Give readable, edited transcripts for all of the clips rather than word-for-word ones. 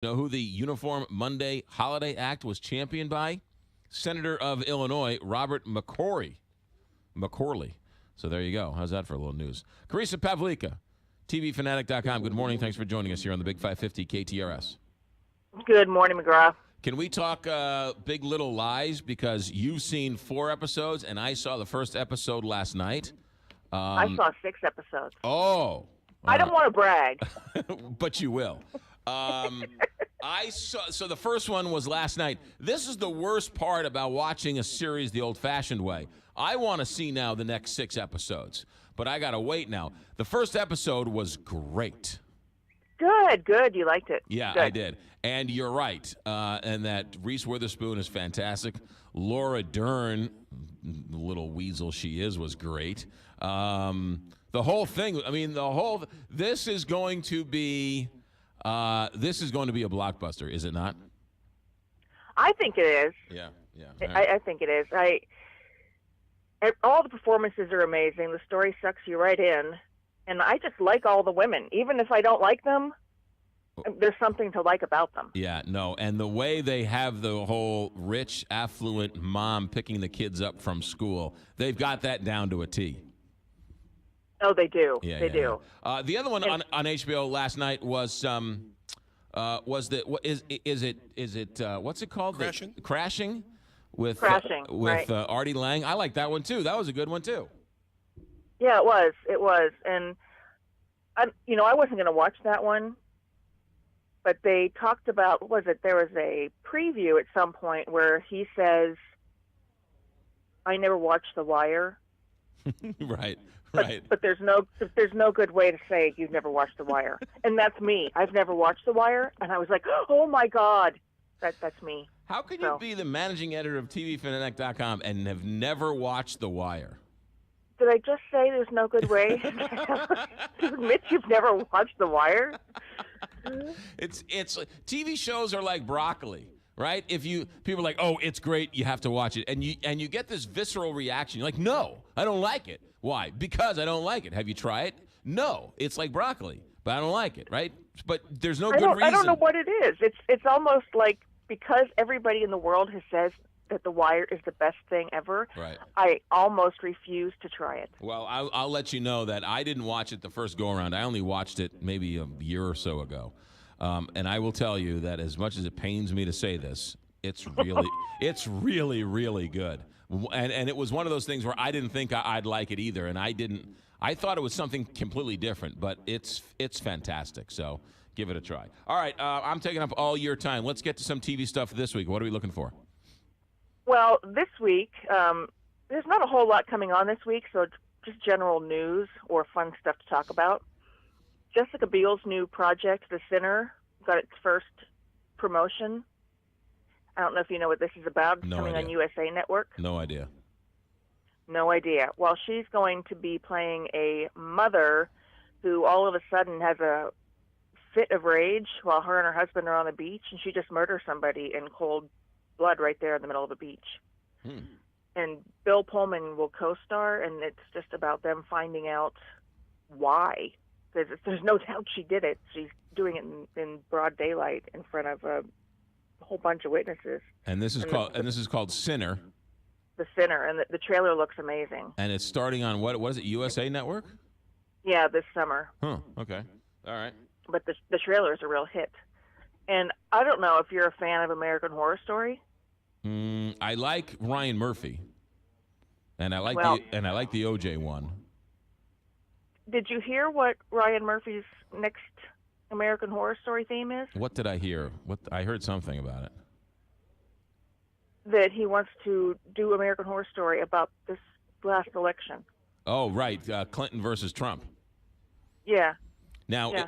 Know who the Uniform Monday Holiday Act was championed by? Senator of Illinois, Robert McCorley. So there you go. How's that for a little news? Carissa Pavlika, TVFanatic.com. Good morning. Thanks for joining us here on the Big 550 KTRS. Good morning, McGraw. Can we talk Big Little Lies? Because you've seen 4 episodes, and I saw the first episode last night. I saw 6 episodes. Oh. I don't want to brag. But you will. So the first one was last night. This is the worst part about watching a series the old-fashioned way. I want to see now the next 6 episodes, but I got to wait now. The first episode was great. Good. You liked it. Yeah, Good. I did. And you're right. And that Reese Witherspoon is fantastic. Laura Dern, the little weasel she is, was great. The whole thing, this is going to be a blockbuster, is it not? I think it is. Yeah. I think it is. All the performances are amazing. The story sucks you right in. And I just like all the women. Even if I don't like them, there's something to like about them. Yeah, no. And the way they have the whole rich, affluent mom picking the kids up from school, they've got that down to a T. Oh, they do. Yeah, they do. Yeah. The other one on HBO last night was what's it called? Crashing with right. Artie Lang. I like that one too. That was a good one too. Yeah, it was. And I wasn't going to watch that one, but they talked about there was a preview at some point where he says, "I never watched The Wire." Right. But there's no good way to say you've never watched The Wire, and that's me. I've never watched The Wire, and I was like, oh my God, that's me. How can you be the managing editor of TVFanatic.com and have never watched The Wire? Did I just say there's no good way to admit you've never watched The Wire? It's TV shows are like broccoli. Right? People are like, oh, it's great, you have to watch it, and you get this visceral reaction. You're like, no, I don't like it. Why? Because I don't like it. Have you tried it? No, it's like broccoli, but I don't like it. Right? But there's no good reason. I don't know what it is. It's almost like because everybody in the world has said that The Wire is the best thing ever. Right. I almost refuse to try it. Well, I'll let you know that I didn't watch it the first go around. I only watched it maybe a year or so ago. And I will tell you that as much as it pains me to say this, it's really, really good. And it was one of those things where I didn't think I'd like it either, and I thought it was something completely different, but it's fantastic. So give it a try. All right, I'm taking up all your time. Let's get to some TV stuff this week. What are we looking for? Well, this week, there's not a whole lot coming on this week, so just general news or fun stuff to talk about. Jessica Biel's new project, The Sinner, got its first promotion. I don't know if you know what this is about. It's coming on USA Network. No idea. No idea. Well, she's going to be playing a mother who all of a sudden has a fit of rage while her and her husband are on the beach, and she just murders somebody in cold blood right there in the middle of the beach. And Bill Pullman will co-star, and it's just about them finding out why. There's no doubt she did it. She's doing it in broad daylight in front of a whole bunch of witnesses. And this is called Sinner. The Sinner, and the trailer looks amazing. And it's starting on what is it? USA Network? Yeah, this summer. Huh. Okay. All right. But the trailer is a real hit. And I don't know if you're a fan of American Horror Story. I like Ryan Murphy, and I like the OJ one. Did you hear what Ryan Murphy's next American Horror Story theme is? What did I hear? I heard something about it. That he wants to do American Horror Story about this last election. Oh, right. Clinton versus Trump. Yeah. Now, yeah.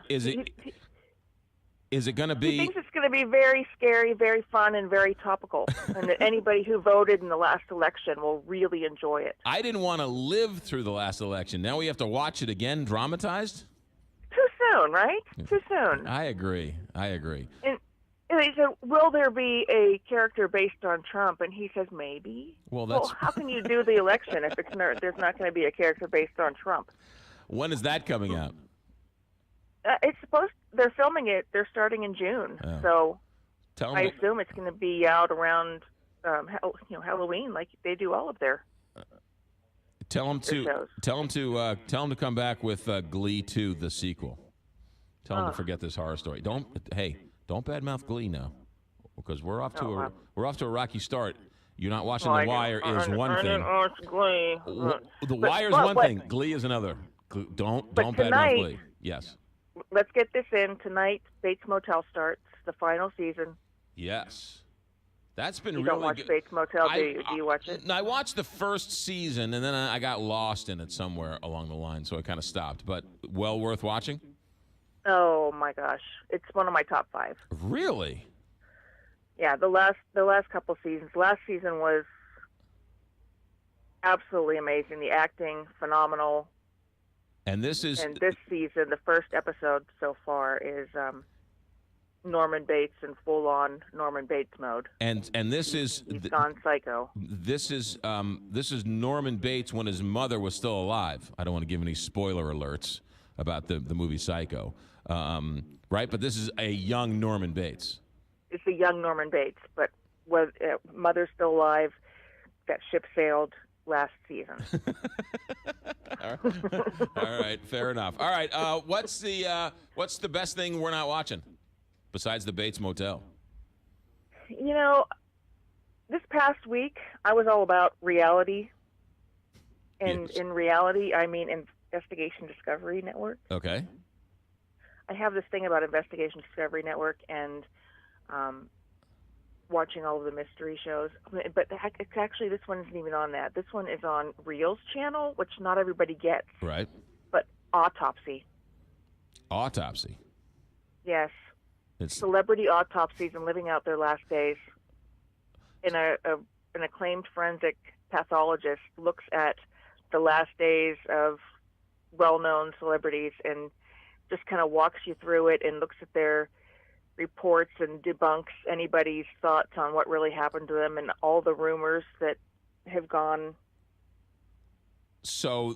Is it going to be... He thinks it's going to be very scary, very fun, and very topical, and that anybody who voted in the last election will really enjoy it. I didn't want to live through the last election. Now we have to watch it again, dramatized? Too soon, right? Too soon. I agree. And they said, will there be a character based on Trump? And he says, maybe. Well, how can you do the election if there's not going to be a character based on Trump? When is that coming out? It's supposed. They're filming it. They're starting in June, Oh. so Tell I them. assume it's going to be out around, Halloween, like they do all of their Tell them to shows. tell them to come back with Glee 2, the sequel. Tell them to Ugh. forget this horror story. Don't badmouth Glee now, because we're off to Oh, a rocky start. You're not watching Well, The Wire is one I thing. didn't watch Glee. The Wire is one thing. Glee is another. Don't badmouth tonight- Glee. Yes. Let's get this in tonight. Bates Motel starts the final season. Yes. That's been You really don't watch good. Bates Motel, do you? Do you watch it? I watched the first season, and then I got lost in it somewhere along the line, so I kind of stopped. But well worth watching? Oh my gosh, it's one of my top 5. Really? Yeah, the last couple seasons. Last season was absolutely amazing. The acting phenomenal. And this is And this season, the first episode so far is Norman Bates in full-on Norman Bates mode. and this is He's gone psycho. this is Norman Bates when his mother was still alive. I don't want to give any spoiler alerts about the movie Psycho, right? But this is a young Norman Bates. It's a young Norman Bates, but mother's still alive. That ship sailed last season. All right, fair enough. All right, what's the best thing we're not watching besides the Bates Motel? This past week I was all about reality, and Yes. in reality I mean Investigation Discovery Network. Okay. I have this thing about Investigation Discovery Network and watching all of the mystery shows. But it's actually, this one isn't even on that. This one is on Reel's channel, which not everybody gets. Right. But Autopsy. Autopsy. Yes. It's Celebrity autopsies and living out their last days. And an acclaimed forensic pathologist looks at the last days of well-known celebrities and just kind of walks you through it and looks at their reports and debunks anybody's thoughts on what really happened to them and all the rumors that have gone. so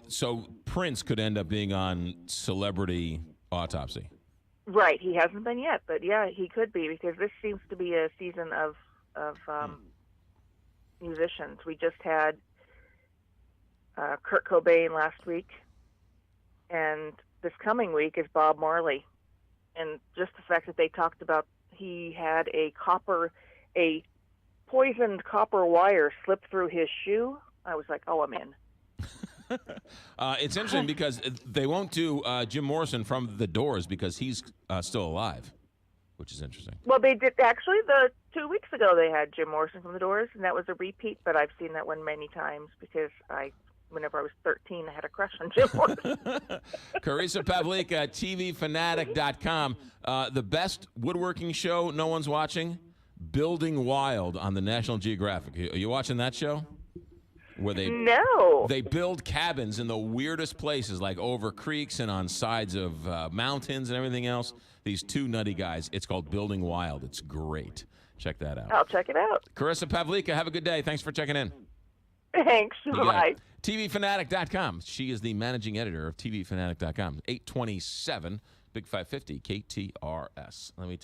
Prince could end up being on Celebrity Autopsy. Right, he hasn't been yet, but yeah, he could be, because this seems to be a season of musicians. We just had Kurt Cobain last week, and this coming week is Bob Marley. And just the fact that they talked about he had a poisoned copper wire slip through his shoe, I was like, oh, I'm in. It's interesting because they won't do Jim Morrison from The Doors because he's still alive, which is interesting. Well, they did actually. 2 weeks ago they had Jim Morrison from The Doors, and that was a repeat. But I've seen that one many times because whenever I was 13, I had a crush on Jim Morrison. Carissa Pavlika, TVFanatic.com. The best woodworking show no one's watching, Building Wild on the National Geographic. Are you watching that show? Where No. they build cabins in the weirdest places, like over creeks and on sides of mountains and everything else. These two nutty guys. It's called Building Wild. It's great. Check that out. I'll check it out. Carissa Pavlika, have a good day. Thanks for checking in. Thanks. You got Bye. it. TVFanatic.com. She is the managing editor of TVFanatic.com. 827 Big 550 KTRS. Let me tell you.